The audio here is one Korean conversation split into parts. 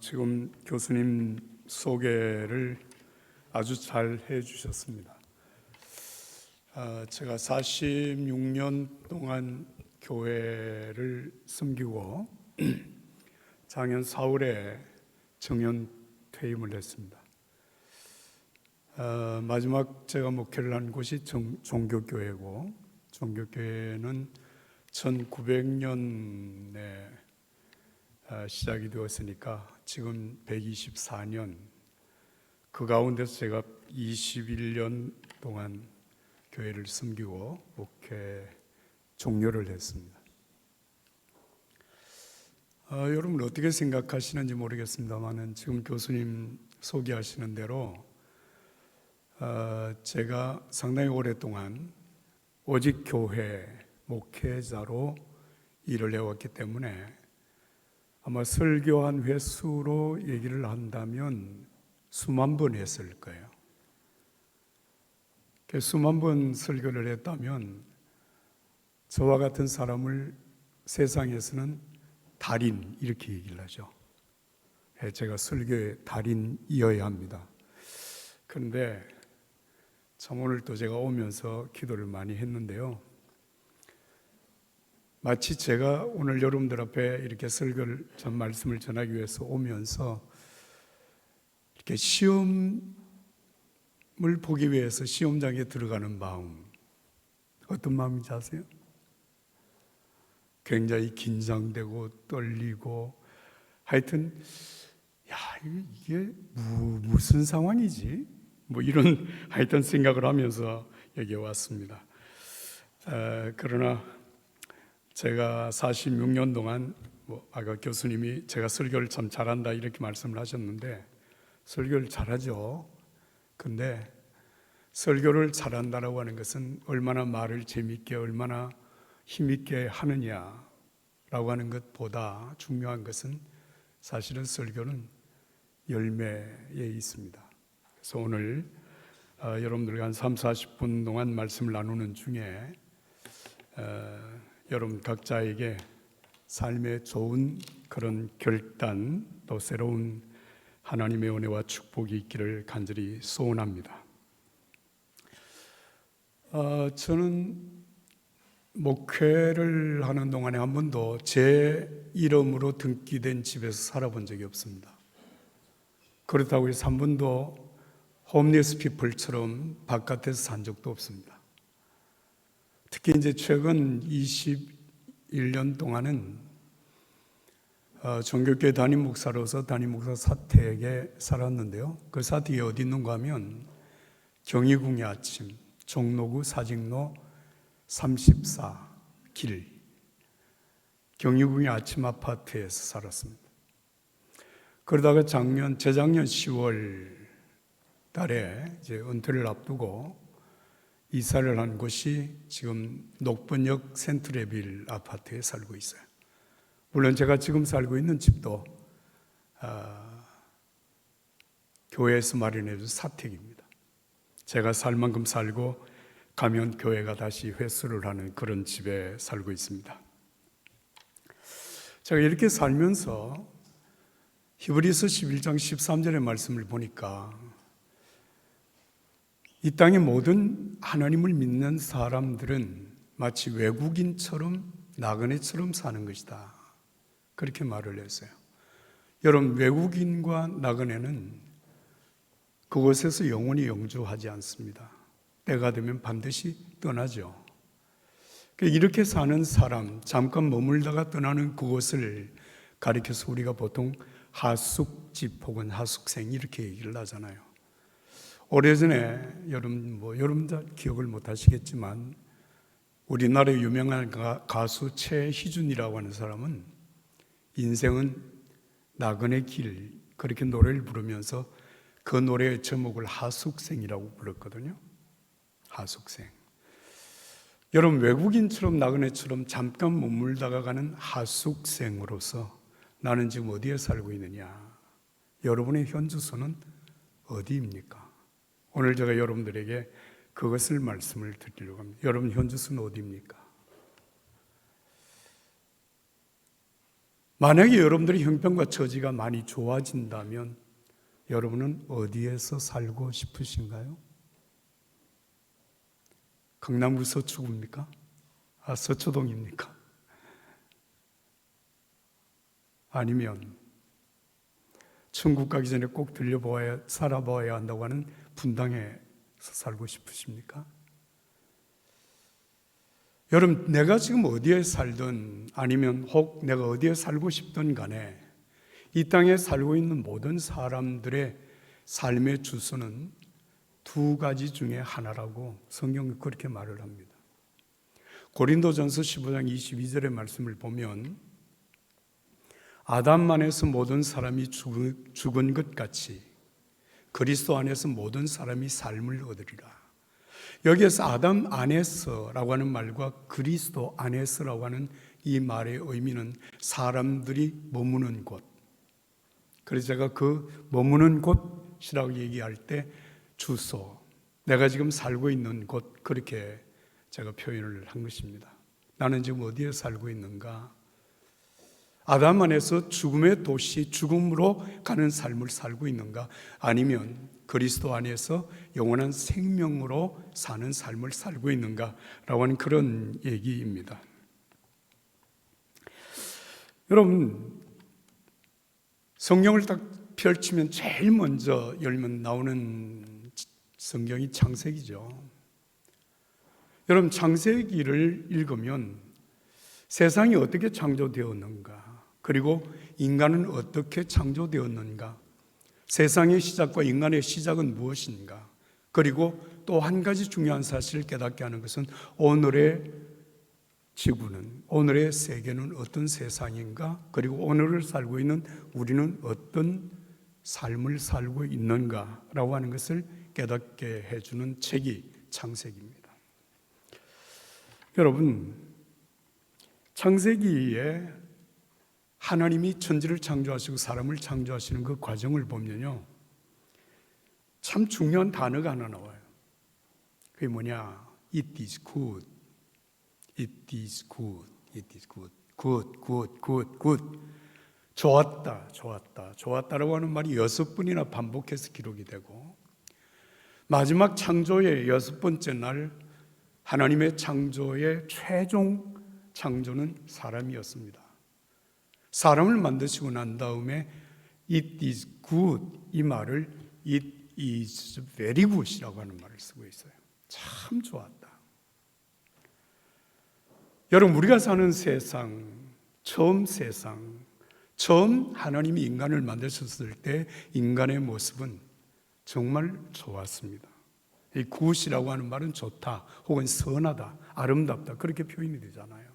지금 교수님 소개를 아주 잘 해주셨습니다. 제가 46년 동안 교회를 섬기고 작년 4월에 정년 퇴임을 했습니다. 마지막 제가 목회를 한 곳이 종교교회고, 종교교회는 1900년에 시작이 되었으니까 지금 124년, 그 가운데서 제가 21년 동안 교회를 섬기고 목회 종료를 했습니다. 여러분 어떻게 생각하시는지 모르겠습니다만 지금 교수님 소개하시는 대로 제가 상당히 오랫동안 오직 교회 목회자로 일을 해왔기 때문에 아마 설교한 횟수로 얘기를 한다면 수만 번 했을 거예요. 수만 번 설교를 했다면 저와 같은 사람을 세상에서는 달인 이렇게 얘기를 하죠. 제가 설교의 달인이어야 합니다. 그런데 참 오늘 또 제가 오면서 기도를 많이 했는데요, 마치 제가 오늘 여러분들 앞에 이렇게 설교를 말씀을 전하기 위해서 오면서 이렇게 시험을 보기 위해서 시험장에 들어가는 마음, 어떤 마음인지 아세요? 굉장히 긴장되고 떨리고 하여튼 이게 무슨 상황이지? 이런 하여튼 생각을 하면서 여기에 왔습니다. 그러나 제가 46년 동안 아까 교수님이 제가 설교를 참 잘한다 이렇게 말씀을 하셨는데 설교를 잘하죠. 근데 설교를 잘한다라고 하는 것은 얼마나 말을 재미있게 얼마나 힘있게 하느냐라고 하는 것보다 중요한 것은 사실은 설교는 열매에 있습니다. 그래서 오늘 여러분들과 한 30-40분 동안 말씀을 나누는 중에 여러분 각자에게 삶의 좋은 그런 결단, 또 새로운 하나님의 은혜와 축복이 있기를 간절히 소원합니다. 저는 목회를 하는 동안에 한 번도 제 이름으로 등기된 집에서 살아본 적이 없습니다. 그렇다고 해서 한 번도 홈리스 피플처럼 바깥에서 산 적도 없습니다. 특히 이제 최근 21년 동안은 종교교회 담임 목사로서 담임 목사 사택에 살았는데요. 그 사택이 어디 있는가 하면 경희궁의 아침, 종로구 사직로 34길 경희궁의 아침 아파트에서 살았습니다. 그러다가 재작년 10월 달에 이제 은퇴를 앞두고 이사를 한 곳이 지금 녹번역 센트레빌 아파트에 살고 있어요. 물론 제가 지금 살고 있는 집도 교회에서 마련해 준 사택입니다. 제가 살 만큼 살고 가면 교회가 다시 회수를 하는 그런 집에 살고 있습니다. 제가 이렇게 살면서 히브리서 11장 13절의 말씀을 보니까 이 땅의 모든 하나님을 믿는 사람들은 마치 외국인처럼 나그네처럼 사는 것이다, 그렇게 말을 했어요. 여러분, 외국인과 나그네는 그곳에서 영원히 영주하지 않습니다. 때가 되면 반드시 떠나죠. 이렇게 사는 사람, 잠깐 머물다가 떠나는 그곳을 가리켜서 우리가 보통 하숙집 혹은 하숙생 이렇게 얘기를 하잖아요. 오래전에 여러분 다 기억을 못 하시겠지만 우리나라의 유명한 가수 최희준이라고 하는 사람은 인생은 나그네 길, 그렇게 노래를 부르면서 그 노래의 제목을 하숙생이라고 불렀거든요. 하숙생. 여러분, 외국인처럼 나그네처럼 잠깐 머물다가 가는 하숙생으로서 나는 지금 어디에 살고 있느냐? 여러분의 현 주소는 어디입니까? 오늘 제가 여러분들에게 그것을 말씀을 드리려고 합니다. 여러분 현주소는 어디입니까? 만약에 여러분들이 형편과 처지가 많이 좋아진다면 여러분은 어디에서 살고 싶으신가요? 강남구 서초구입니까? 서초동입니까? 아니면 천국 가기 전에 꼭 살아보아야 한다고 하는 분당에서 살고 싶으십니까? 여러분, 내가 지금 어디에 살든 아니면 혹 내가 어디에 살고 싶든 간에 이 땅에 살고 있는 모든 사람들의 삶의 주소는 두 가지 중에 하나라고 성경은 그렇게 말을 합니다. 고린도전서 15장 22절의 말씀을 보면 아담 안에서 모든 사람이 죽은 것 같이 그리스도 안에서 모든 사람이 삶을 얻으리라. 여기에서 아담 안에서라고 하는 말과 그리스도 안에서라고 하는 이 말의 의미는 사람들이 머무는 곳. 그래서 제가 그 머무는 곳이라고 얘기할 때 주소, 내가 지금 살고 있는 곳, 그렇게 제가 표현을 한 것입니다. 나는 지금 어디에 살고 있는가? 아담 안에서 죽음의 도시, 죽음으로 가는 삶을 살고 있는가? 아니면 그리스도 안에서 영원한 생명으로 사는 삶을 살고 있는가? 라고 하는 그런 얘기입니다. 여러분, 성경을 딱 펼치면 제일 먼저 열면 나오는 성경이 창세기죠. 여러분, 창세기를 읽으면 세상이 어떻게 창조되었는가, 그리고 인간은 어떻게 창조되었는가, 세상의 시작과 인간의 시작은 무엇인가, 그리고 또 한 가지 중요한 사실을 깨닫게 하는 것은 오늘의 지구는, 오늘의 세계는 어떤 세상인가, 그리고 오늘을 살고 있는 우리는 어떤 삶을 살고 있는가라고 하는 것을 깨닫게 해주는 책이 창세기입니다. 여러분, 창세기에 하나님이 천지를 창조하시고 사람을 창조하시는 그 과정을 보면요, 참 중요한 단어가 하나 나와요. 그게 뭐냐? It is good. It is good. It is good. Good, good, good, good. 좋았다, 좋았다, 좋았다라고 하는 말이 6번이나 반복해서 기록이 되고, 마지막 창조의 6번째 날 하나님의 창조의 최종 창조는 사람이었습니다. 사람을 만드시고 난 다음에 It is good, 이 말을 It is very good이라고 하는 말을 쓰고 있어요. 참 좋았다. 여러분, 우리가 사는 세상, 처음 하나님이 인간을 만드셨을 때 인간의 모습은 정말 좋았습니다. 이 굿이라고 하는 말은 좋다, 혹은 선하다, 아름답다, 그렇게 표현이 되잖아요.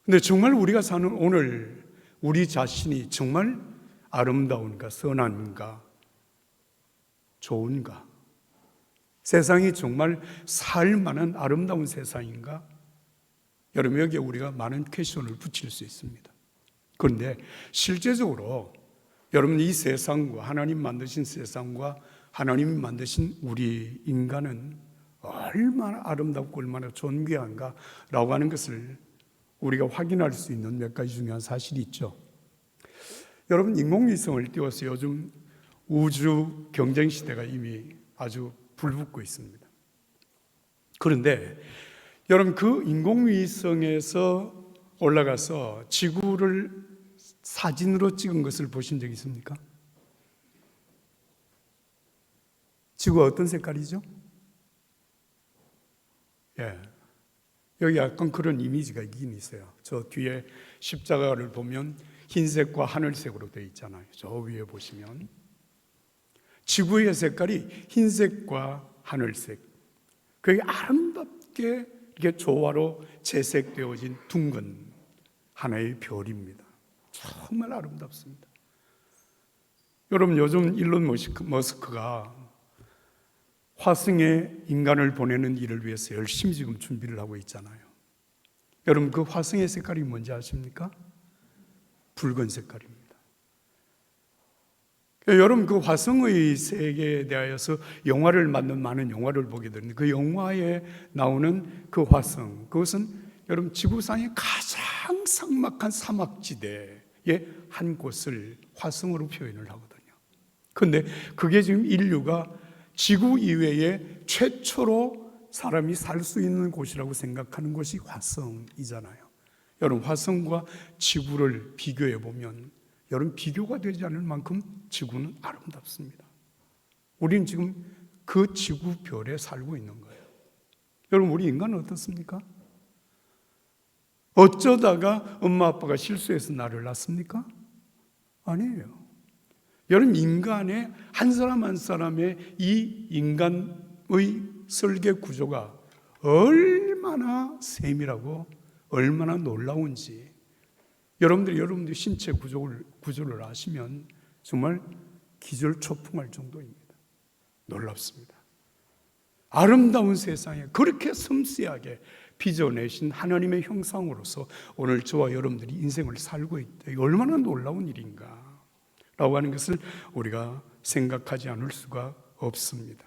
근데 정말 우리가 사는 오늘 우리 자신이 정말 아름다운가, 선한가, 좋은가, 세상이 정말 살만한 아름다운 세상인가? 여러분, 여기에 우리가 많은 퀘스천을 붙일 수 있습니다. 그런데 실제적으로 여러분, 이 세상과 하나님 만드신 세상과 하나님이 만드신 우리 인간은 얼마나 아름답고 얼마나 존귀한가 라고 하는 것을 우리가 확인할 수 있는 몇 가지 중요한 사실이 있죠. 여러분, 인공위성을 띄워서 요즘 우주 경쟁 시대가 이미 아주 불붙고 있습니다. 그런데 여러분, 그 인공위성에서 올라가서 지구를 사진으로 찍은 것을 보신 적 있습니까? 지구가 어떤 색깔이죠? 여기 약간 그런 이미지가 있긴 있어요. 저 뒤에 십자가를 보면 흰색과 하늘색으로 되어 있잖아요. 저 위에 보시면 지구의 색깔이 흰색과 하늘색, 그게 아름답게 이렇게 조화로 재색되어진 둥근 하나의 별입니다. 정말 아름답습니다. 여러분, 요즘 일론 머스크가 화성에 인간을 보내는 일을 위해서 열심히 지금 준비를 하고 있잖아요. 여러분, 그 화성의 색깔이 뭔지 아십니까? 붉은 색깔입니다. 여러분 그 화성의 세계에 대하여서 영화를 만든 많은 영화를 보게 되는데 그 영화에 나오는 그 화성, 그것은 여러분 지구상의 가장 삭막한 사막지대의 한 곳을 화성으로 표현을 하거든요. 그런데 그게 지금 인류가 지구 이외에 최초로 사람이 살 수 있는 곳이라고 생각하는 곳이 화성이잖아요. 여러분 화성과 지구를 비교해 보면 여러분 비교가 되지 않을 만큼 지구는 아름답습니다. 우리는 지금 그 지구별에 살고 있는 거예요. 여러분 우리 인간은 어떻습니까? 어쩌다가 엄마 아빠가 실수해서 나를 낳습니까? 아니에요. 여러분 인간의 한 사람 한 사람의 이 인간의 설계 구조가 얼마나 세밀하고 얼마나 놀라운지 여러분들이 신체 구조를 아시면 정말 기절초풍할 정도입니다. 놀랍습니다. 아름다운 세상에 그렇게 섬세하게 빚어내신 하나님의 형상으로서 오늘 저와 여러분들이 인생을 살고 있다. 얼마나 놀라운 일인가 라고 하는 것을 우리가 생각하지 않을 수가 없습니다.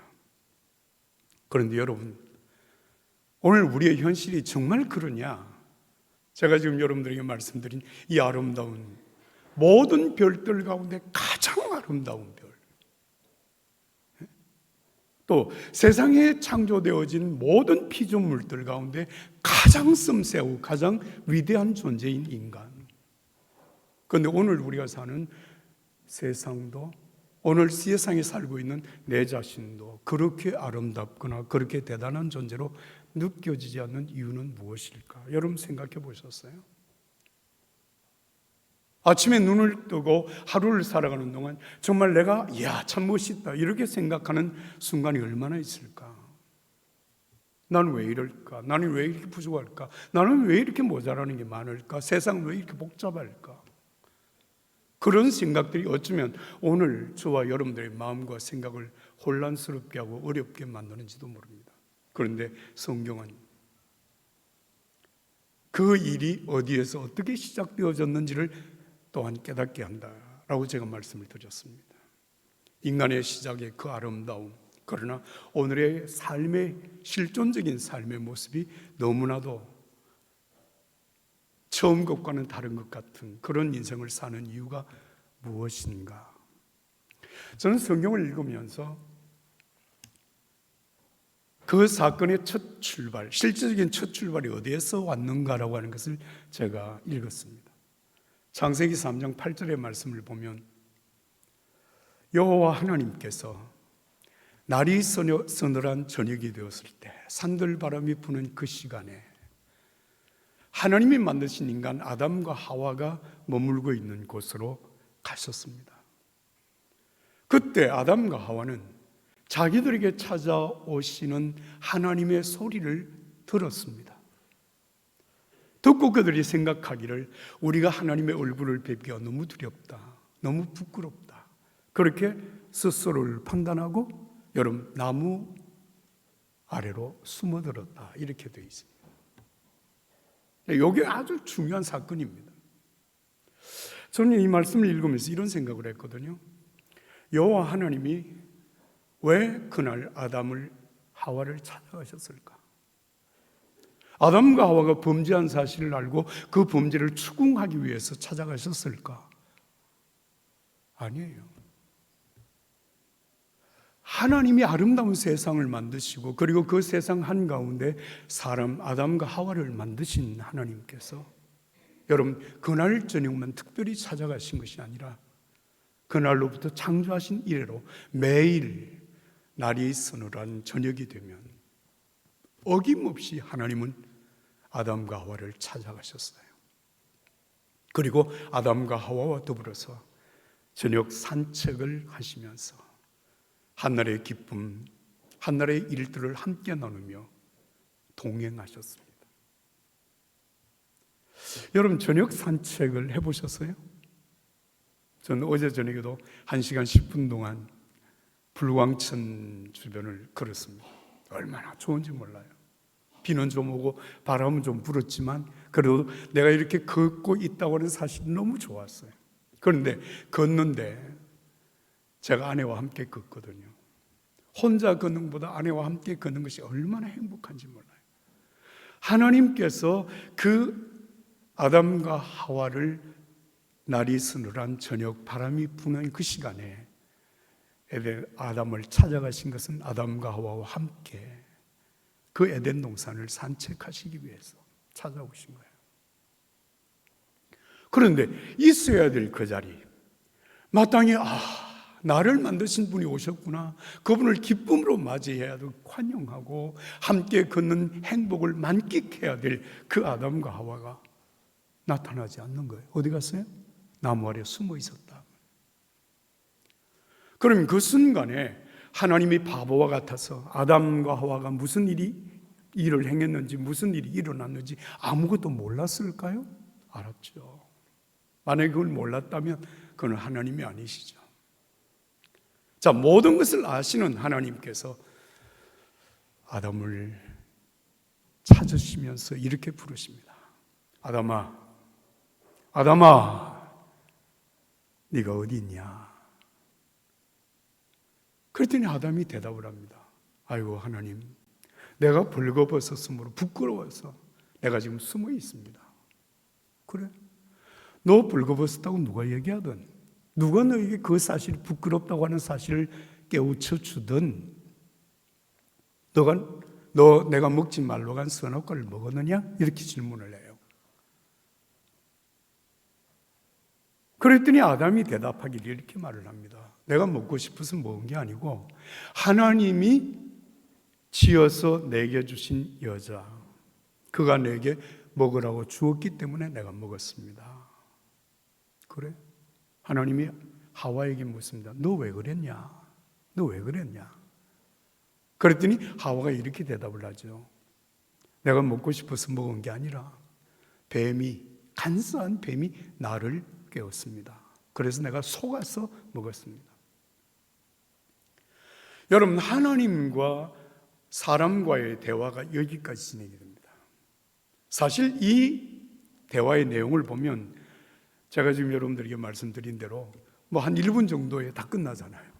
그런데 여러분, 오늘 우리의 현실이 정말 그러냐? 제가 지금 여러분들에게 말씀드린 이 아름다운 모든 별들 가운데 가장 아름다운 별, 또 세상에 창조되어진 모든 피조물들 가운데 가장 섬세하고 가장 위대한 존재인 인간. 그런데 오늘 우리가 사는 세상도, 오늘 세상에 살고 있는 내 자신도 그렇게 아름답거나 그렇게 대단한 존재로 느껴지지 않는 이유는 무엇일까? 여러분 생각해 보셨어요? 아침에 눈을 뜨고 하루를 살아가는 동안 정말 내가 이야 참 멋있다 이렇게 생각하는 순간이 얼마나 있을까? 나는 왜 이럴까? 나는 왜 이렇게 부족할까? 나는 왜 이렇게 모자라는 게 많을까? 세상은 왜 이렇게 복잡할까? 그런 생각들이 어쩌면 오늘 저와 여러분들의 마음과 생각을 혼란스럽게 하고 어렵게 만드는지도 모릅니다. 그런데 성경은 그 일이 어디에서 어떻게 시작되어졌는지를 또한 깨닫게 한다라고 제가 말씀을 드렸습니다. 인간의 시작의 그 아름다움, 그러나 오늘의 삶의 실존적인 삶의 모습이 너무나도 처음 것과는 다른 것 같은 그런 인생을 사는 이유가 무엇인가? 저는 성경을 읽으면서 그 사건의 첫 출발, 실질적인 첫 출발이 어디에서 왔는가라고 하는 것을 제가 읽었습니다. 창세기 3장 8절의 말씀을 보면 여호와 하나님께서 날이 서늘한 저녁이 되었을 때 산들바람이 부는 그 시간에 하나님이 만드신 인간 아담과 하와가 머물고 있는 곳으로 가셨습니다. 그때 아담과 하와는 자기들에게 찾아오시는 하나님의 소리를 들었습니다. 듣고 그들이 생각하기를 우리가 하나님의 얼굴을 뵙기가 너무 두렵다, 너무 부끄럽다, 그렇게 스스로를 판단하고 여러분 나무 아래로 숨어들었다 이렇게 되어 있습니다. 이게 아주 중요한 사건입니다. 저는 이 말씀을 읽으면서 이런 생각을 했거든요. 여호와 하나님이 왜 그날 아담을 하와를 찾아가셨을까? 아담과 하와가 범죄한 사실을 알고 그 범죄를 추궁하기 위해서 찾아가셨을까? 아니에요. 하나님이 아름다운 세상을 만드시고 그리고 그 세상 한가운데 사람 아담과 하와를 만드신 하나님께서 여러분 그날 저녁만 특별히 찾아가신 것이 아니라 그날로부터 창조하신 이래로 매일 날이 서늘한 저녁이 되면 어김없이 하나님은 아담과 하와를 찾아가셨어요. 그리고 아담과 하와와 더불어서 저녁 산책을 하시면서 한날의 기쁨, 한날의 일들을 함께 나누며 동행하셨습니다. 여러분 저녁 산책을 해보셨어요? 저는 어제 저녁에도 1시간 10분 동안 불광천 주변을 걸었습니다. 얼마나 좋은지 몰라요. 비는 좀 오고 바람은 좀 불었지만 그래도 내가 이렇게 걷고 있다고 하는 사실이 너무 좋았어요. 그런데 걷는데 제가 아내와 함께 걷거든요. 혼자 걷는 것보다 아내와 함께 걷는 것이 얼마나 행복한지 몰라요. 하나님께서 그 아담과 하와를 날이 서늘한 저녁 바람이 부는 그 시간에 아담을 찾아가신 것은 아담과 하와와 함께 그 에덴 동산을 산책하시기 위해서 찾아오신 거예요. 그런데 있어야 될 그 자리, 마땅히 나를 만드신 분이 오셨구나, 그분을 기쁨으로 맞이해야 되고 환영하고 함께 걷는 행복을 만끽해야 될 그 아담과 하와가 나타나지 않는 거예요. 어디 갔어요? 나무 아래 숨어 있었다. 그럼 그 순간에 하나님이 바보와 같아서 아담과 하와가 무슨 일을 행했는지, 무슨 일이 일어났는지 아무것도 몰랐을까요? 알았죠. 만약에 그걸 몰랐다면 그건 하나님이 아니시죠. 자, 모든 것을 아시는 하나님께서 아담을 찾으시면서 이렇게 부르십니다. 아담아, 아담아, 네가 어디 있냐? 그랬더니 아담이 대답을 합니다. 아이고 하나님, 내가 벌거벗었으므로 부끄러워서 내가 지금 숨어 있습니다. 그래? 너 벌거벗었다고 누가 얘기하든, 누가 너에게 그 사실이 부끄럽다고 하는 사실을 깨우쳐 주든, 너 내가 먹지 말로 간 선악과를 먹었느냐? 이렇게 질문을 해요. 그랬더니 아담이 대답하기를 이렇게 말을 합니다. 내가 먹고 싶어서 먹은 게 아니고 하나님이 지어서 내게 주신 여자, 그가 내게 먹으라고 주었기 때문에 내가 먹었습니다. 그래? 하나님이 하와에게 묻습니다. 너 왜 그랬냐? 너 왜 그랬냐? 그랬더니 하와가 이렇게 대답을 하죠. 내가 먹고 싶어서 먹은 게 아니라 간사한 뱀이 나를 깨웠습니다. 그래서 내가 속아서 먹었습니다. 여러분, 하나님과 사람과의 대화가 여기까지 진행이 됩니다. 사실 이 대화의 내용을 보면 제가 지금 여러분들에게 말씀드린 대로 한 1분 정도에 다 끝나잖아요.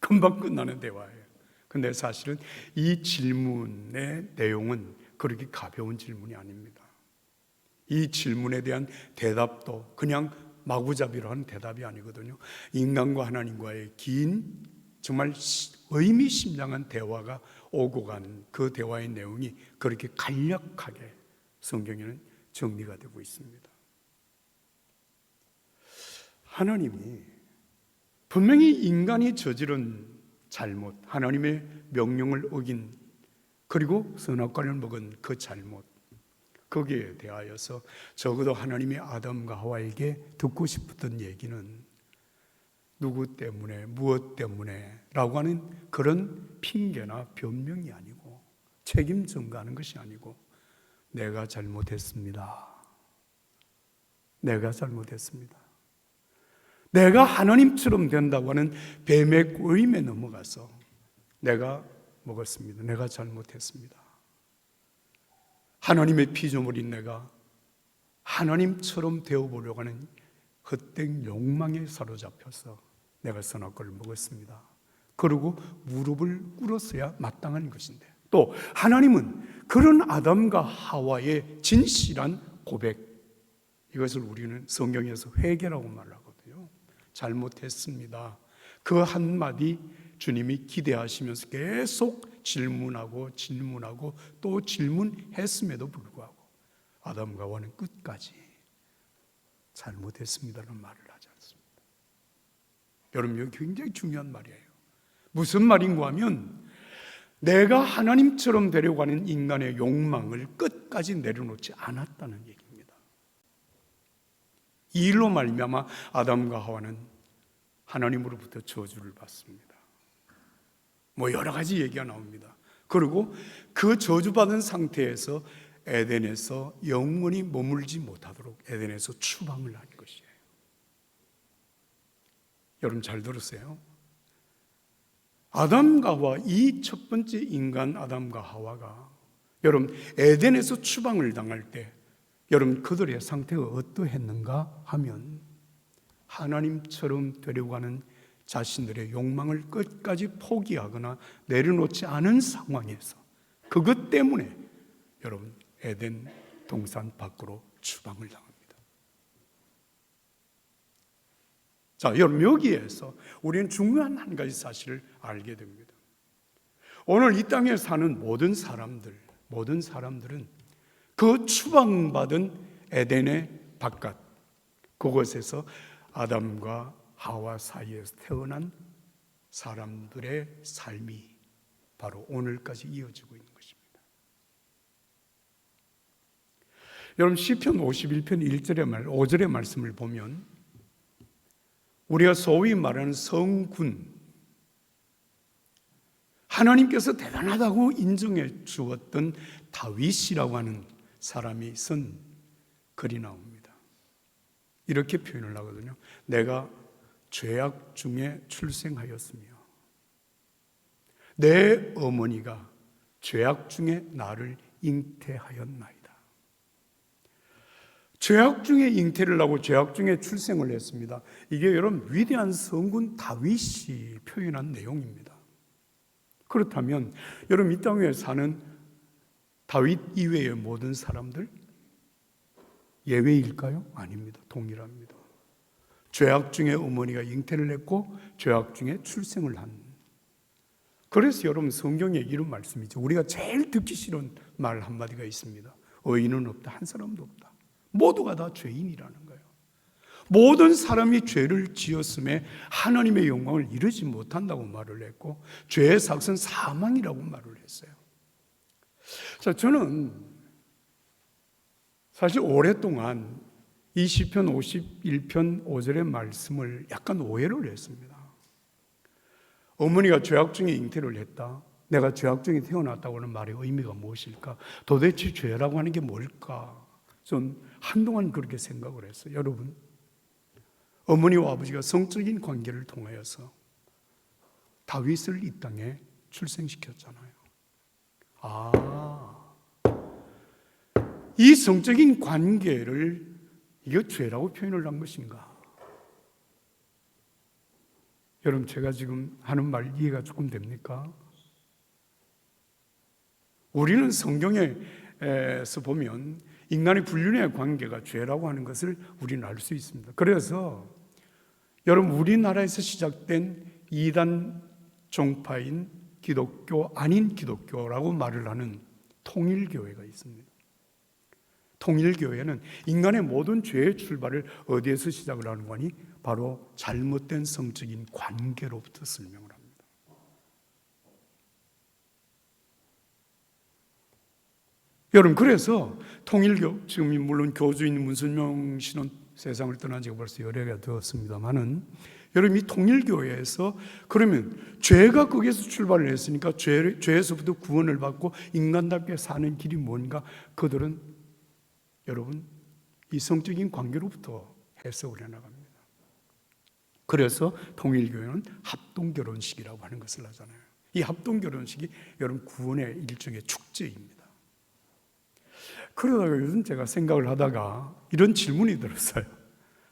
금방 끝나는 대화예요. 근데 사실은 이 질문의 내용은 그렇게 가벼운 질문이 아닙니다. 이 질문에 대한 대답도 그냥 마구잡이로 하는 대답이 아니거든요. 인간과 하나님과의 긴, 정말 의미심장한 대화가 오고 가는 그 대화의 내용이 그렇게 간략하게 성경에는 정리가 되고 있습니다. 하나님이 분명히 인간이 저지른 잘못, 하나님의 명령을 어긴, 그리고 선악과를 먹은 그 잘못, 거기에 대하여서 적어도 하나님이 아담과 하와에게 듣고 싶었던 얘기는 누구 때문에, 무엇 때문에 라고 하는 그런 핑계나 변명이 아니고, 책임 전가하는 것이 아니고, 내가 잘못했습니다. 내가 잘못했습니다. 내가 하나님처럼 된다고 하는 뱀의 꼬임에 넘어가서 내가 먹었습니다. 내가 잘못했습니다. 하나님의 피조물인 내가 하나님처럼 되어보려고 하는 헛된 욕망에 사로잡혀서 내가 선악과를 먹었습니다. 그리고 무릎을 꿇었어야 마땅한 것인데, 또 하나님은 그런 아담과 하와의 진실한 고백, 이것을 우리는 성경에서 회개라고 말하거든요. 잘못했습니다. 그 한마디 주님이 기대하시면서 계속 질문하고 또 질문했음에도 불구하고 아담과 하와는 끝까지 잘못했습니다라는 말을 하지 않습니다. 여러분, 이거 굉장히 중요한 말이에요. 무슨 말인가 하면 내가 하나님처럼 되려고 하는 인간의 욕망을 끝까지 내려놓지 않았다는 얘기입니다. 이 일로 말미암아 아담과 하와는 하나님으로부터 저주를 받습니다. 여러 가지 얘기가 나옵니다. 그리고 그 저주받은 상태에서 에덴에서 영원히 머물지 못하도록 에덴에서 추방을 한 것이에요. 여러분 잘 들으세요. 아담과 하와, 이 첫 번째 인간 아담과 하와가 여러분 에덴에서 추방을 당할 때 여러분 그들의 상태가 어떠했는가 하면 하나님처럼 되려고 하는 자신들의 욕망을 끝까지 포기하거나 내려놓지 않은 상황에서 그것 때문에 여러분 에덴 동산 밖으로 추방을 당합니다. 자, 여러분 여기에서 우리는 중요한 한 가지 사실을 알게 됩니다. 오늘 이 땅에 사는 모든 사람들은 그 추방받은 에덴의 바깥 그곳에서 아담과 하와 사이에서 태어난 사람들의 삶이 바로 오늘까지 이어지고 있는 것입니다. 여러분 시편 51편 1절의 5절의 말씀을 보면 우리가 소위 말하는 성군, 하나님께서 대단하다고 인정해 주었던 다윗이라고 하는 사람이 쓴 글이 나옵니다. 이렇게 표현을 하거든요. 내가 죄악 중에 출생하였으며 내 어머니가 죄악 중에 나를 잉태하였나이다. 죄악 중에 잉태를 하고 죄악 중에 출생을 했습니다. 이게 여러분 위대한 성군 다윗이 표현한 내용입니다. 그렇다면 여러분 이 땅에 사는 다윗 이외의 모든 사람들 예외일까요? 아닙니다. 동일합니다. 죄악 중에 어머니가 잉태를 했고 죄악 중에 출생을 한. 그래서 여러분 성경에 이런 말씀이죠. 우리가 제일 듣기 싫은 말 한마디가 있습니다. 의인은 없다. 한 사람도 없다. 모두가 다 죄인이라는 거예요. 모든 사람이 죄를 지었음에 하나님의 영광을 이루지 못한다고 말을 했고 죄의 삭은 사망이라고 말을 했어요. 자, 저는 사실 오랫동안 이 시편 51편 5절의 말씀을 약간 오해를 했습니다. 어머니가 죄악 중에 잉태를 했다. 내가 죄악 중에 태어났다고 하는 말의 의미가 무엇일까? 도대체 죄라고 하는 게 뭘까? 전 한동안 그렇게 생각을 했어요. 여러분, 어머니와 아버지가 성적인 관계를 통하여서 다윗을 이 땅에 출생시켰잖아요. 이 성적인 관계를 이거 죄라고 표현을 한 것인가? 여러분 제가 지금 하는 말 이해가 조금 됩니까? 우리는 성경에서 보면 인간의 불륜의 관계가 죄라고 하는 것을 우리는 알 수 있습니다. 그래서 여러분 우리나라에서 시작된 이단 종파인 기독교 아닌 기독교라고 말을 하는 통일교회가 있습니다. 통일교회는 인간의 모든 죄의 출발을 어디에서 시작을 하는 거니? 바로 잘못된 성적인 관계로부터 설명을 합니다. 여러분 그래서 통일교, 지금 물론 교주인 문선명 씨는 세상을 떠난 지가 벌써 여러 해가 되었습니다만은 여러분 이 통일교회에서 그러면 죄가 거기에서 출발을 했으니까 죄에서부터 구원을 받고 인간답게 사는 길이 뭔가 그들은 여러분 이 성적인 관계로부터 해석을 해나갑니다. 그래서 통일교회는 합동결혼식이라고 하는 것을 하잖아요. 이 합동결혼식이 여러분 구원의 일종의 축제입니다. 그러다가 요즘 제가 생각을 하다가 이런 질문이 들었어요.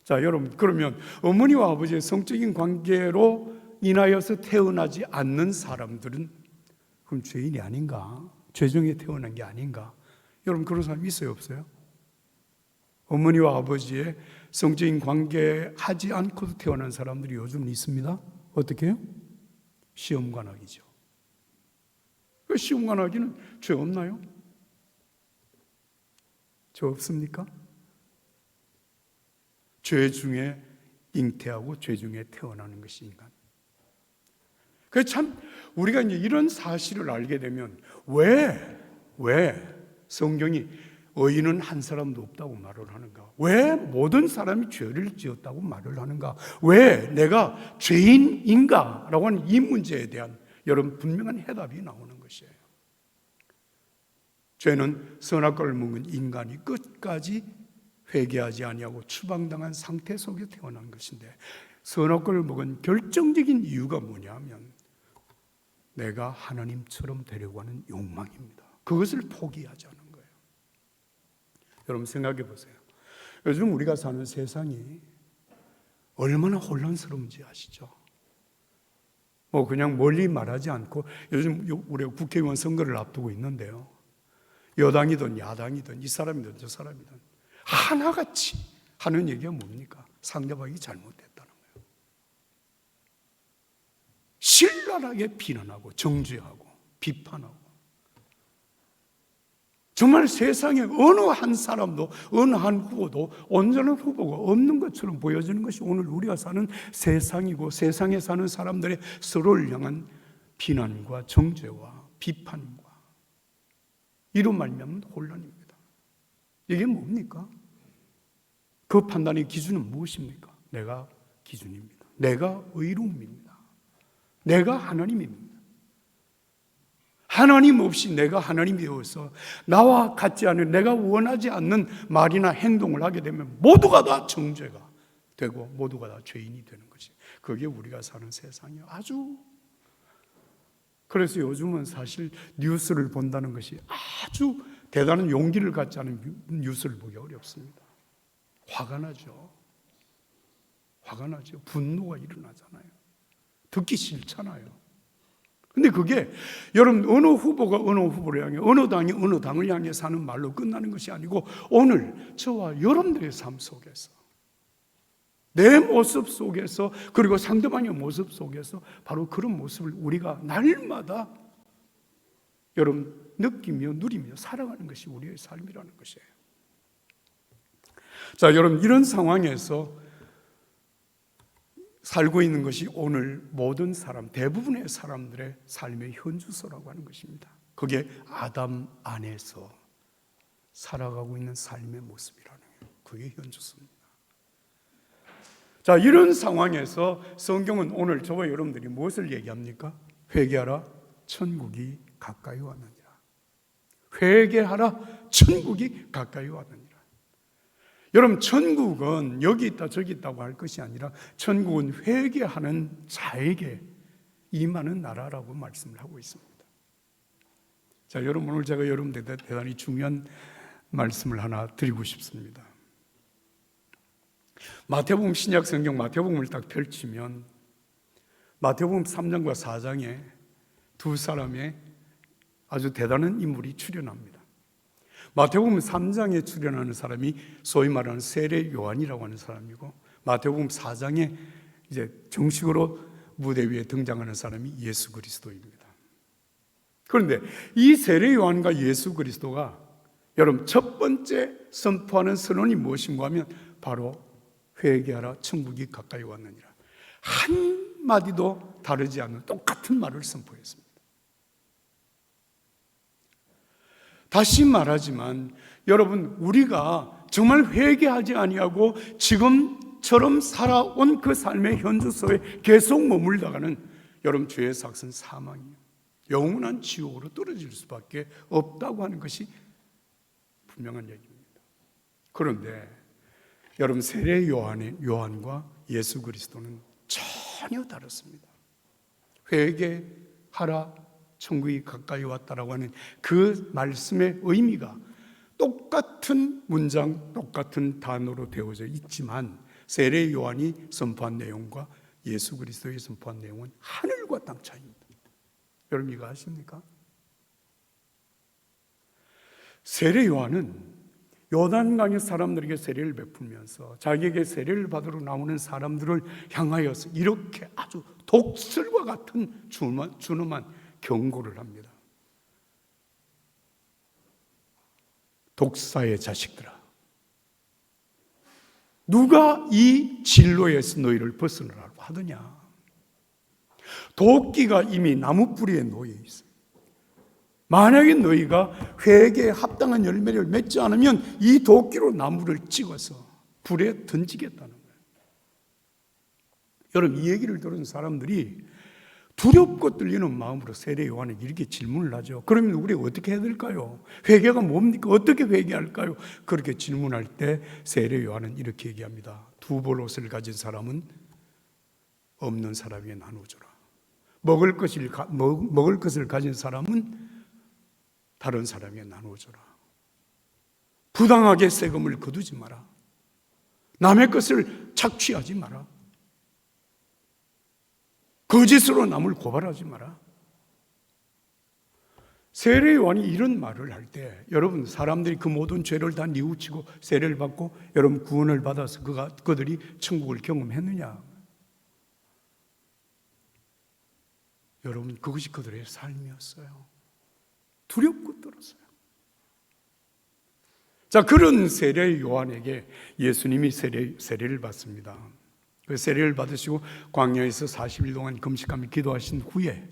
자, 여러분 그러면 어머니와 아버지의 성적인 관계로 인하여서 태어나지 않는 사람들은 그럼 죄인이 아닌가? 죄중에 태어난 게 아닌가? 여러분 그런 사람 있어요, 없어요? 어머니와 아버지의 성적인 관계 하지 않고도 태어난 사람들이 요즘 있습니다. 어떻게 해요? 시험관하기죠. 그 시험관하기는 죄 없나요? 죄 없습니까? 죄 중에 잉태하고 죄 중에 태어나는 것이 인간. 그래서 참 우리가 이제 이런 사실을 알게 되면 왜 성경이 의인은 한 사람도 없다고 말을 하는가? 왜 모든 사람이 죄를 지었다고 말을 하는가? 왜 내가 죄인인가? 라고 하는 이 문제에 대한 여러분 분명한 해답이 나오는 것이에요. 죄는 선악과를 먹은 인간이 끝까지 회개하지 아니하고 추방당한 상태 속에 태어난 것인데 선악과를 먹은 결정적인 이유가 뭐냐면 내가 하나님처럼 되려고 하는 욕망입니다. 그것을 포기하지 않은 거예요. 여러분 생각해 보세요. 요즘 우리가 사는 세상이 얼마나 혼란스러운지 아시죠? 그냥 멀리 말하지 않고 요즘 우리가 국회의원 선거를 앞두고 있는데요. 여당이든 야당이든 이 사람이든 저 사람이든 하나같이 하는 얘기가 뭡니까? 상대방이 잘못됐다는 거예요. 신랄하게 비난하고 정죄하고 비판하고, 정말 세상에 어느 한 사람도 어느 한 후보도 온전한 후보가 없는 것처럼 보여지는 것이 오늘 우리가 사는 세상이고, 세상에 사는 사람들의 서로를 향한 비난과 정죄와 비판과 이로 말미암은 혼란입니다. 이게 뭡니까? 그 판단의 기준은 무엇입니까? 내가 기준입니다. 내가 의로움입니다. 내가 하나님입니다. 하나님 없이 내가 하나님이 되어서 나와 같지 않은, 내가 원하지 않는 말이나 행동을 하게 되면 모두가 다 정죄가 되고 모두가 다 죄인이 되는 것이, 그게 우리가 사는 세상이에요. 아주. 그래서 요즘은 사실 뉴스를 본다는 것이 아주 대단한 용기를 갖지 않은 뉴스를 보기 어렵습니다. 화가 나죠. 화가 나죠. 분노가 일어나잖아요. 듣기 싫잖아요. 근데 그게 여러분 어느 후보가 어느 후보를 향해, 어느 당이 어느 당을 향해 사는 말로 끝나는 것이 아니고, 오늘 저와 여러분들의 삶 속에서, 내 모습 속에서, 그리고 상대방의 모습 속에서 바로 그런 모습을 우리가 날마다 여러분 느끼며 누리며 살아가는 것이 우리의 삶이라는 것이에요. 자, 여러분 이런 상황에서 살고 있는 것이 오늘 모든 사람, 대부분의 사람들의 삶의 현주소라고 하는 것입니다. 그게 아담 안에서 살아가고 있는 삶의 모습이라는 거예요. 그게 현주소입니다. 자, 이런 상황에서 성경은 오늘 저와 여러분들이 무엇을 얘기합니까? 회개하라, 천국이 가까이 왔느니라. 회개하라, 천국이 가까이 왔느니라. 여러분, 천국은 여기 있다 저기 있다고 할 것이 아니라 천국은 회개하는 자에게 임하는 나라라고 말씀을 하고 있습니다. 자, 여러분 오늘 제가 여러분들한테 대단히 중요한 말씀을 하나 드리고 싶습니다. 마태복음, 신약 성경 마태복음을 딱 펼치면 마태복음 3장과 4장에 두 사람의 아주 대단한 인물이 출연합니다. 마태복음 3장에 출연하는 사람이 소위 말하는 세례 요한이라고 하는 사람이고, 마태복음 4장에 이제 정식으로 무대 위에 등장하는 사람이 예수 그리스도입니다. 그런데 이 세례 요한과 예수 그리스도가 여러분 첫 번째 선포하는 선언이 무엇인가 하면 바로 회개하라, 천국이 가까이 왔느니라. 한마디도 다르지 않는 똑같은 말을 선포했습니다. 다시 말하지만 여러분, 우리가 정말 회개하지 아니하고 지금처럼 살아온 그 삶의 현주소에 계속 머물다가는 여러분 죄의 삭은 사망이에요. 영원한 지옥으로 떨어질 수밖에 없다고 하는 것이 분명한 얘기입니다. 그런데 여러분 세례 요한과 예수 그리스도는 전혀 다릅니다. 회개하라, 천국이 가까이 왔다라고 하는 그 말씀의 의미가 똑같은 문장, 똑같은 단어로 되어져 있지만 세례 요한이 선포한 내용과 예수 그리스도의 선포한 내용은 하늘과 땅 차이입니다. 여러분 이거 아십니까? 세례 요한은 요단강의 사람들에게 세례를 베풀면서 자기에게 세례를 받으러 나오는 사람들을 향하여서 이렇게 아주 독설과 같은 준엄한 경고를 합니다. 독사의 자식들아, 누가 이 진로에서 너희를 벗어나라고 하더냐? 도끼가 이미 나무 뿌리에 놓여 있어. 만약에 너희가 회개에 합당한 열매를 맺지 않으면 이 도끼로 나무를 찍어서 불에 던지겠다는 거예요. 여러분 이 얘기를 들은 사람들이 두렵고 떨리는 마음으로 세례 요한에게 이렇게 질문을 하죠. 그러면 우리가 어떻게 해야 될까요? 회개가 뭡니까? 어떻게 회개할까요? 그렇게 질문할 때 세례 요한은 이렇게 얘기합니다. 두 벌 옷을 가진 사람은 없는 사람에게 나눠주라. 먹을 것을 가진 사람은 다른 사람에게 나눠줘라. 부당하게 세금을 거두지 마라. 남의 것을 착취하지 마라. 거짓으로 남을 고발하지 마라. 세례 요한이 이런 말을 할 때 여러분, 사람들이 그 모든 죄를 다 뉘우치고 세례를 받고 여러분 구원을 받아서 그들이 천국을 경험했느냐? 여러분, 그것이 그들의 삶이었어요. 두렵고 떨었어요. 자, 그런 세례 요한에게 예수님이 세례를 받습니다. 그 세례를 받으시고 광야에서 40일 동안 금식하며 기도하신 후에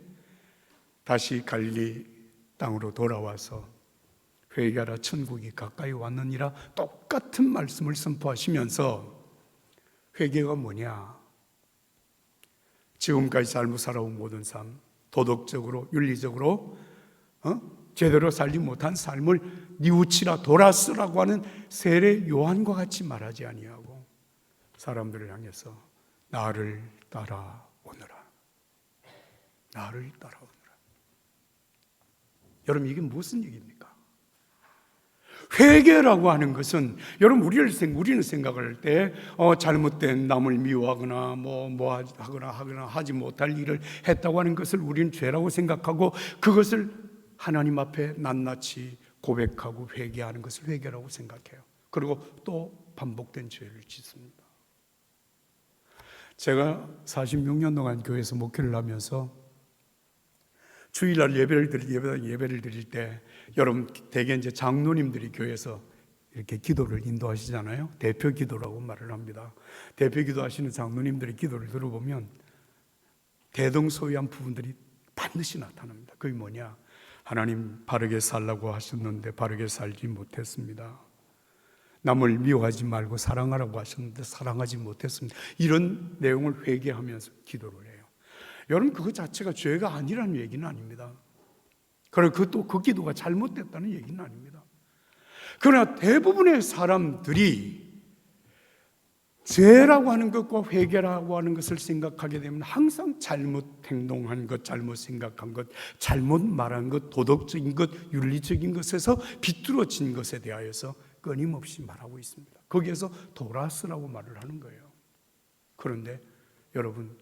다시 갈릴리 땅으로 돌아와서 회개하라, 천국이 가까이 왔느니라, 똑같은 말씀을 선포하시면서, 회개가 뭐냐? 지금까지 잘못 살아온 모든 삶, 도덕적으로 윤리적으로 제대로 살지 못한 삶을 뉘우치라, 돌아서라고 하는 세례 요한과 같이 말하지 아니하고 사람들을 향해서 나를 따라오너라, 나를 따라오너라. 여러분, 이게 무슨 얘기입니까? 회개라고 하는 것은 여러분, 우리는 생각할 때 잘못된 남을 미워하거나 하거나 하지 못할 일을 했다고 하는 것을 우리는 죄라고 생각하고 그것을 하나님 앞에 낱낱이 고백하고 회개하는 것을 회개라고 생각해요. 그리고 또 반복된 죄를 짓습니다. 제가 46년 동안 교회에서 목회를 하면서 주일날 예배를 드릴 때 여러분, 대개 이제 장로님들이 교회에서 이렇게 기도를 인도하시잖아요. 대표 기도라고 말을 합니다. 대표 기도하시는 장로님들의 기도를 들어보면 대동소이한 부분들이 반드시 나타납니다. 그게 뭐냐? 하나님, 바르게 살라고 하셨는데 바르게 살지 못했습니다. 남을 미워하지 말고 사랑하라고 하셨는데 사랑하지 못했습니다. 이런 내용을 회개하면서 기도를 해요. 여러분, 그것 자체가 죄가 아니라는 얘기는 아닙니다. 그리고 그 기도가 잘못됐다는 얘기는 아닙니다. 그러나 대부분의 사람들이 죄라고 하는 것과 회개라고 하는 것을 생각하게 되면 항상 잘못 행동한 것, 잘못 생각한 것, 잘못 말한 것, 도덕적인 것, 윤리적인 것에서 비뚤어진 것에 대하여서 끊임없이 말하고 있습니다. 거기에서 돌아서라고 말을 하는 거예요. 그런데 여러분,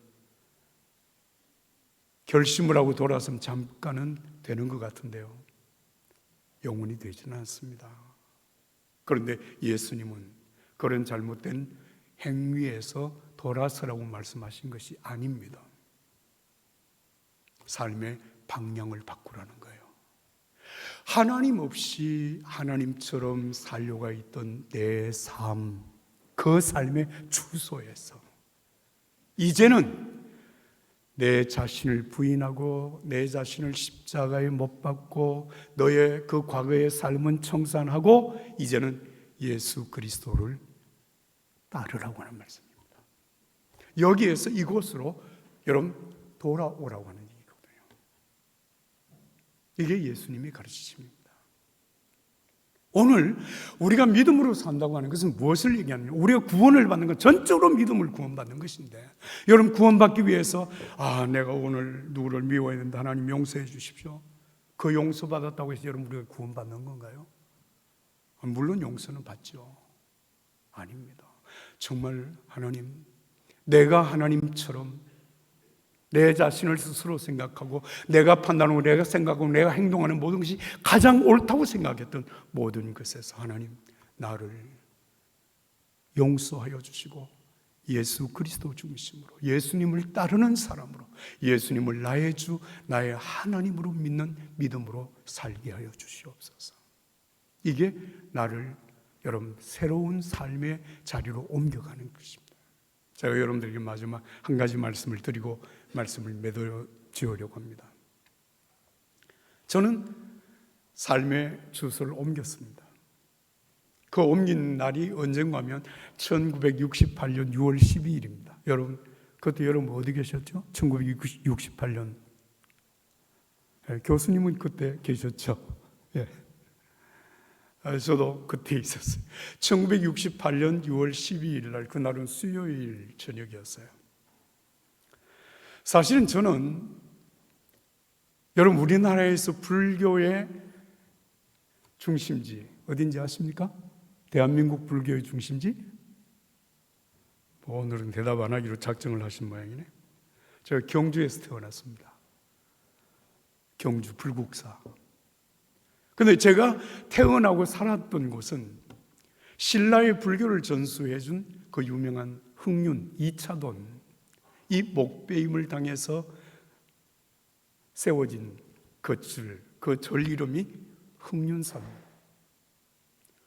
결심을 하고 돌아서면 잠깐은 되는 것 같은데요, 영원히 되지는 않습니다. 그런데 예수님은 그런 잘못된 행위에서 돌아서라고 말씀하신 것이 아닙니다. 삶의 방향을 바꾸라는 거예요. 하나님 없이 하나님처럼 살려가 있던 내 삶, 그 삶의 주소에서 이제는 내 자신을 부인하고 내 자신을 십자가에 못 박고 너의 그 과거의 삶은 청산하고 이제는 예수 그리스도를 따르라고 하는 말씀입니다. 여기에서 이곳으로 여러분 돌아오라고 하는 얘기거든요. 이게 예수님의 가르치심입니다. 오늘 우리가 믿음으로 산다고 하는 것은 무엇을 얘기하느냐? 우리가 구원을 받는 건 전적으로 믿음을 구원받는 것인데, 여러분, 구원받기 위해서 내가 오늘 누구를 미워했는데 하나님 용서해 주십시오, 그 용서받았다고 해서 여러분 우리가 구원받는 건가요? 물론 용서는 받죠. 아닙니다. 정말 하나님, 내가 하나님처럼 내 자신을 스스로 생각하고 내가 판단하고 내가 생각하고 내가 행동하는 모든 것이 가장 옳다고 생각했던 모든 것에서 하나님, 나를 용서하여 주시고 예수 그리스도 중심으로 예수님을 따르는 사람으로 예수님을 나의 주, 나의 하나님으로 믿는 믿음으로 살게 하여 주시옵소서. 이게 나를 여러분 새로운 삶의 자리로 옮겨가는 것입니다. 제가 여러분들에게 마지막 한 가지 말씀을 드리고 말씀을 맺어 지으려고 합니다. 저는 삶의 주소를 옮겼습니다. 그 옮긴 날이 언젠가 하면 1968년 6월 12일입니다. 여러분, 그때 여러분 어디 계셨죠? 1968년. 교수님은 그때 계셨죠? 예. 저도 그때 있었어요. 1968년 6월 12일 날, 그날은 수요일 저녁이었어요. 사실은 저는 여러분 우리나라에서 불교의 중심지 어딘지 아십니까? 대한민국 불교의 중심지? 오늘은 대답 안 하기로 작정을 하신 모양이네. 제가 경주에서 태어났습니다. 경주 불국사. 근데 제가 태어나고 살았던 곳은 신라의 불교를 전수해 준 그 유명한 흥륜 2차돈, 이 목배임을 당해서 세워진 그 절 이름이 흥륜사입니다.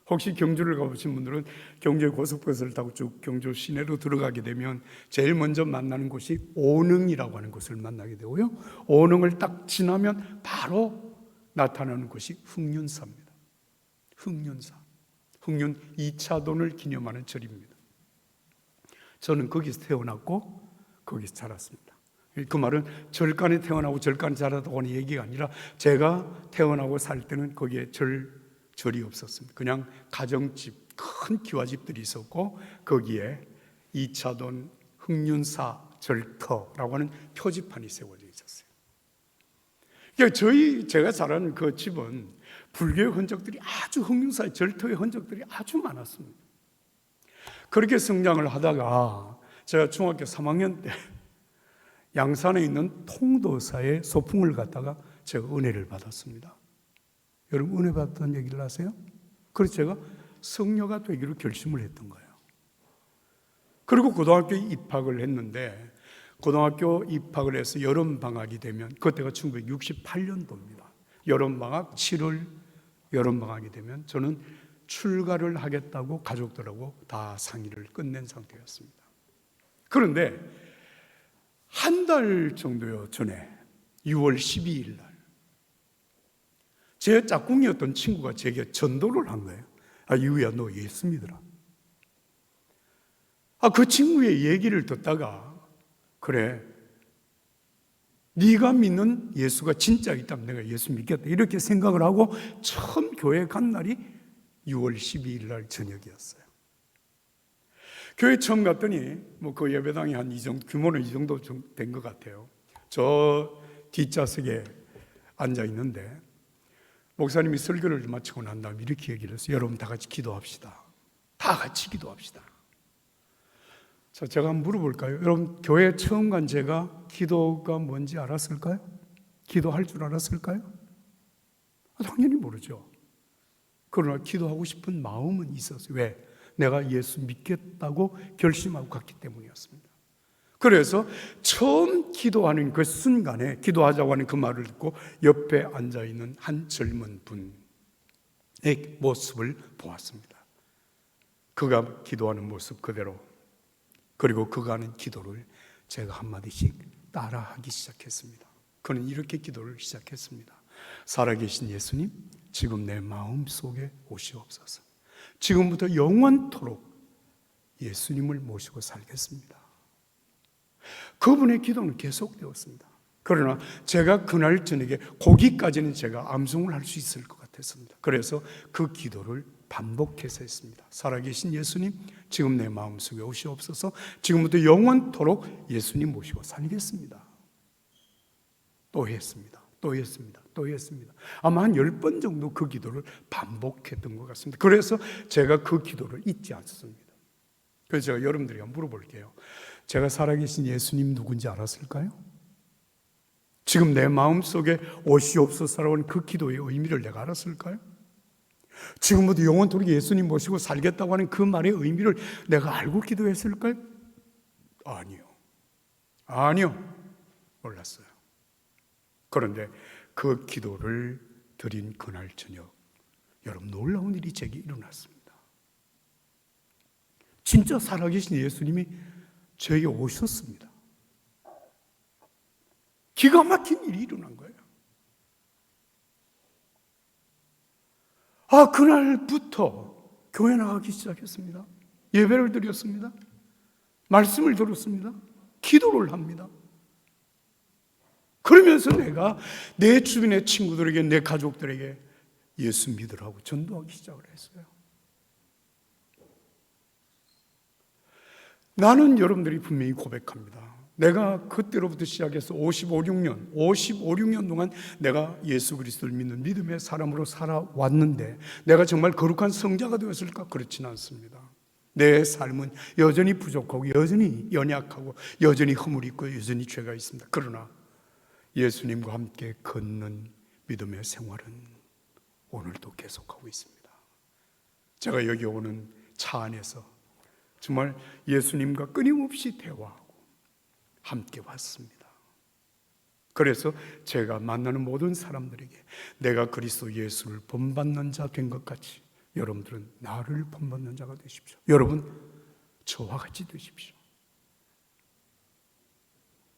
혹시 경주를 가보신 분들은 경주의 고속버스를 타고 쭉 경주 시내로 들어가게 되면 제일 먼저 만나는 곳이 오능이라고 하는 곳을 만나게 되고요, 오능을 딱 지나면 바로 나타나는 곳이 흥륜사입니다. 흥륜사, 흥륜 2차돈을 기념하는 절입니다. 저는 거기서 태어났고 거기서 자랐습니다. 그 말은 절간에 태어나고 절간에 자라다고 하는 얘기가 아니라 제가 태어나고 살 때는 거기에 절이 없었습니다. 그냥 가정집, 큰 기와집들이 있었고 거기에 2차돈 흥륜사 절터라고 하는 표지판이 세워져 있었어요. 그러니까 제가 자란 그 집은 불교의 흔적들이 아주, 흥륜사의 절터의 흔적들이 아주 많았습니다. 그렇게 성장을 하다가 제가 중학교 3학년 때 양산에 있는 통도사의 소풍을 갔다가 제가 은혜를 받았습니다. 여러분, 은혜 받았다는 얘기를 아세요? 그래서 제가 성녀가 되기로 결심을 했던 거예요. 그리고 고등학교에 입학을 했는데, 고등학교 입학을 해서 여름방학이 되면, 그때가 1968년도입니다. 여름방학 7월 여름방학이 되면 저는 출가를 하겠다고 가족들하고 다 상의를 끝낸 상태였습니다. 그런데 한 달 정도 전에 6월 12일 날 제 짝꿍이었던 친구가 제게 전도를 한 거예요. 이우야, 너 예수 믿어라. 그 친구의 얘기를 듣다가, 그래, 네가 믿는 예수가 진짜 있다면 내가 예수 믿겠다, 이렇게 생각을 하고 처음 교회 간 날이 6월 12일 날 저녁이었어요. 교회 처음 갔더니 그 예배당이 한 이 정도, 규모는 이 정도 된 것 같아요. 저 뒷좌석에 앉아 있는데 목사님이 설교를 마치고 난 다음에 이렇게 얘기를 했어요. 여러분, 다 같이 기도합시다. 다 같이 기도합시다. 자, 제가 한번 물어볼까요? 여러분, 교회 처음 간 제가 기도가 뭔지 알았을까요? 기도할 줄 알았을까요? 당연히 모르죠. 그러나 기도하고 싶은 마음은 있었어요. 왜? 내가 예수 믿겠다고 결심하고 갔기 때문이었습니다. 그래서 처음 기도하는 그 순간에, 기도하자고 하는 그 말을 듣고 옆에 앉아있는 한 젊은 분의 모습을 보았습니다. 그가 기도하는 모습 그대로, 그리고 그가 하는 기도를 제가 한마디씩 따라하기 시작했습니다. 그는 이렇게 기도를 시작했습니다. 살아계신 예수님, 지금 내 마음 속에 오시옵소서. 지금부터 영원토록 예수님을 모시고 살겠습니다. 그분의 기도는 계속되었습니다. 그러나 제가 그날 저녁에 거기까지는 제가 암송을 할 수 있을 것 같았습니다. 그래서 그 기도를 반복해서 했습니다. 살아계신 예수님, 지금 내 마음속에 오시옵소서. 지금부터 영원토록 예수님 모시고 살겠습니다. 또 했습니다. 또 했습니다. 또 했습니다. 아마 한 10번 정도 그 기도를 반복했던 것 같습니다. 그래서 제가 그 기도를 잊지 않습니다. 그래서 제가 여러분들에게 한번 물어볼게요. 제가 살아계신 예수님 누군지 알았을까요? 지금 내 마음속에 오시옵소서라고 하는 그 기도의 의미를 내가 알았을까요? 지금부터 영원토록 예수님 모시고 살겠다고 하는 그 말의 의미를 내가 알고 기도했을까요? 아니요. 몰랐어요. 그런데 그 기도를 드린 그날 저녁, 여러분, 놀라운 일이 제게 일어났습니다. 진짜 살아계신 예수님이 저에게 오셨습니다. 기가 막힌 일이 일어난 거예요. 그날부터 교회 나가기 시작했습니다. 예배를 드렸습니다. 말씀을 들었습니다. 기도를 합니다. 그러면서 내가 내 주변의 친구들에게, 내 가족들에게 예수 믿으라고 전도하기 시작을 했어요. 나는 여러분들이 분명히 고백합니다. 내가 그때로부터 시작해서 55-6년 동안 내가 예수 그리스도를 믿는 믿음의 사람으로 살아왔는데 내가 정말 거룩한 성자가 되었을까? 그렇지는 않습니다. 내 삶은 여전히 부족하고 여전히 연약하고 여전히 허물이 있고 여전히 죄가 있습니다. 그러나 예수님과 함께 걷는 믿음의 생활은 오늘도 계속하고 있습니다. 제가 여기 오는 차 안에서 정말 예수님과 끊임없이 대화하고 함께 왔습니다. 그래서 제가 만나는 모든 사람들에게 내가 그리스도 예수를 본받는 자 된 것 같이 여러분들은 나를 본받는 자가 되십시오. 여러분, 저와 같이 되십시오.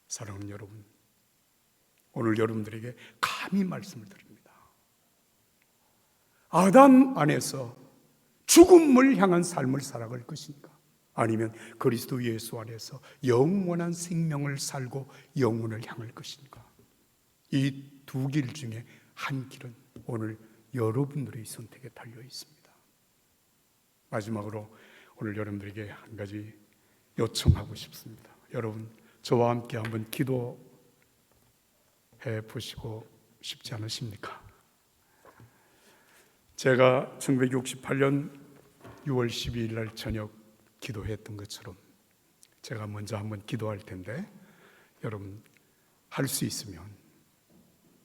사랑하는 여러분, 오늘 여러분들에게 감히 말씀을 드립니다. 아담 안에서 죽음을 향한 삶을 살아갈 것인가? 아니면 그리스도 예수 안에서 영원한 생명을 살고 영혼을 향할 것인가? 이 두 길 중에 한 길은 오늘 여러분들의 선택에 달려 있습니다. 마지막으로 오늘 여러분들에게 한 가지 요청하고 싶습니다. 여러분, 저와 함께 한번 기도해 보시고 싶지 않으십니까? 제가 1968년 6월 12일 날 저녁 기도했던 것처럼 제가 먼저 한번 기도할 텐데 여러분 할 수 있으면,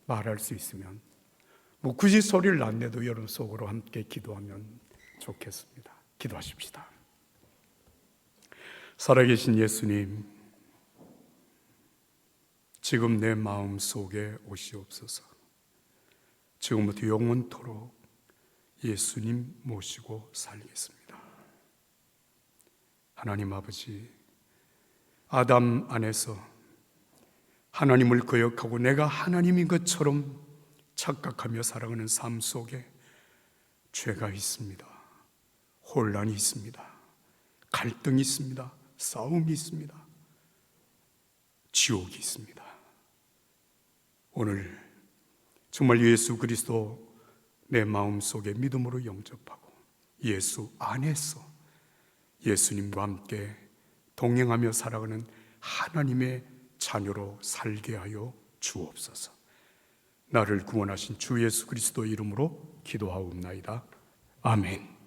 말할 수 있으면 뭐 굳이 소리를 안 내도 여러분 속으로 함께 기도하면 좋겠습니다. 기도하십시다. 살아계신 예수님, 지금 내 마음 속에 오시옵소서. 지금부터 영원토록 예수님 모시고 살겠습니다. 하나님 아버지, 아담 안에서 하나님을 거역하고 내가 하나님인 것처럼 착각하며 살아가는 삶 속에 죄가 있습니다. 혼란이 있습니다. 갈등이 있습니다. 싸움이 있습니다. 지옥이 있습니다. 오늘 정말 예수 그리스도 내 마음속에 믿음으로 영접하고 예수 안에서 예수님과 함께 동행하며 살아가는 하나님의 자녀로 살게 하여 주옵소서. 나를 구원하신 주 예수 그리스도 이름으로 기도하옵나이다. 아멘.